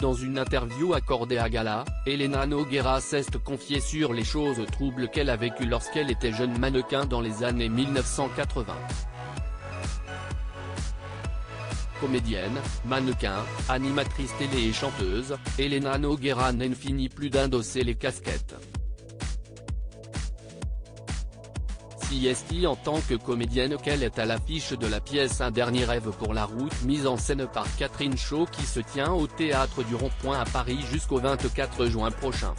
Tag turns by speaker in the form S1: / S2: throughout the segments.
S1: Dans une interview accordée à Gala, Elena Nogueira s'est confiée sur les choses troubles qu'elle a vécues lorsqu'elle était jeune mannequin dans les années 1980. Comédienne, mannequin, animatrice télé et chanteuse, Elena Nogueira n'en finit plus d'endosser les casquettes. Si est en tant que comédienne qu'elle est à l'affiche de la pièce Un dernier rêve pour la route mise en scène par Catherine Shaw qui se tient au Théâtre du Rond-Point à Paris jusqu'au 24 juin prochain.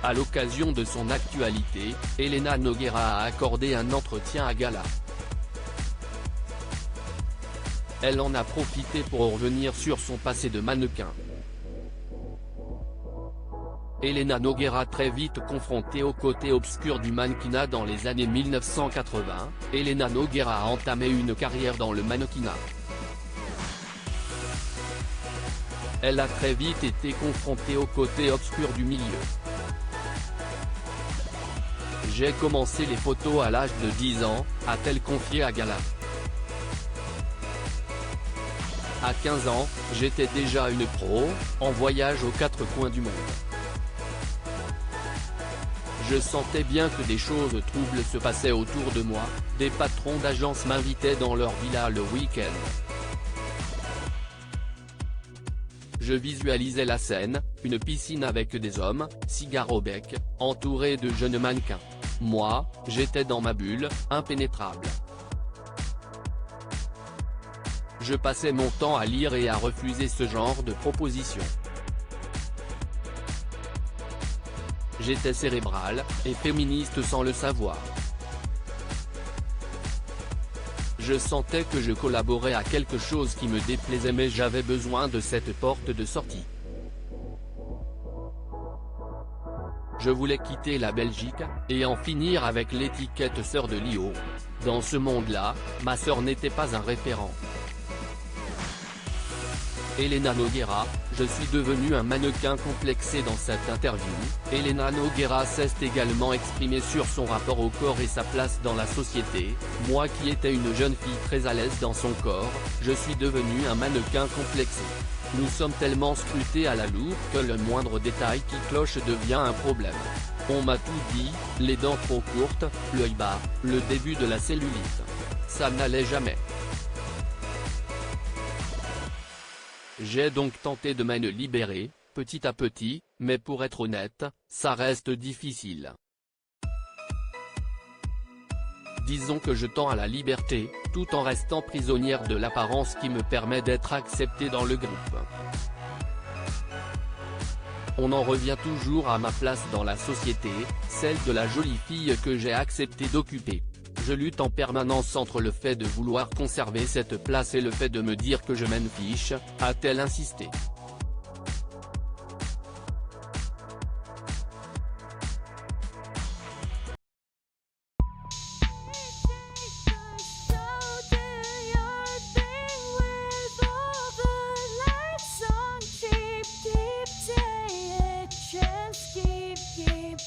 S1: À l'occasion de son actualité, Elena Nogueira a accordé un entretien à Gala. Elle en a profité pour revenir sur son passé de mannequin. Elena Nogueira très vite confrontée au côté obscur du mannequinat dans les années 1980, Elena Nogueira a entamé une carrière dans le mannequinat. Elle a très vite été confrontée au côté obscur du milieu. J'ai commencé les photos à l'âge de 10 ans, a-t-elle confié à Gala. À 15 ans, j'étais déjà une pro, en voyage aux quatre coins du monde. Je sentais bien que des choses troubles se passaient autour de moi, des patrons d'agences m'invitaient dans leur villa le week-end. Je visualisais la scène, une piscine avec des hommes, cigares au bec, entourés de jeunes mannequins. Moi, j'étais dans ma bulle, impénétrable. Je passais mon temps à lire et à refuser ce genre de propositions. J'étais cérébrale, et féministe sans le savoir. Je sentais que je collaborais à quelque chose qui me déplaisait mais j'avais besoin de cette porte de sortie. Je voulais quitter la Belgique, et en finir avec l'étiquette sœur de Lio. Dans ce monde-là, ma sœur n'était pas un référent. Elena Nogueira, je suis devenue un mannequin complexé. Dans cette interview, Elena Nogueira s'est également exprimée sur son rapport au corps et sa place dans la société. Moi qui étais une jeune fille très à l'aise dans son corps, je suis devenue un mannequin complexé. Nous sommes tellement scrutés à la loupe que le moindre détail qui cloche devient un problème. On m'a tout dit, les dents trop courtes, l'œil bas, le début de la cellulite. Ça n'allait jamais. J'ai donc tenté de m'en libérer, petit à petit, mais pour être honnête, ça reste difficile. Disons que je tends à la liberté, tout en restant prisonnière de l'apparence qui me permet d'être acceptée dans le groupe. On en revient toujours à ma place dans la société, celle de la jolie fille que j'ai accepté d'occuper. Je lutte en permanence entre le fait de vouloir conserver cette place et le fait de me dire que je m'en fiche, a-t-elle insisté.
S2: Keep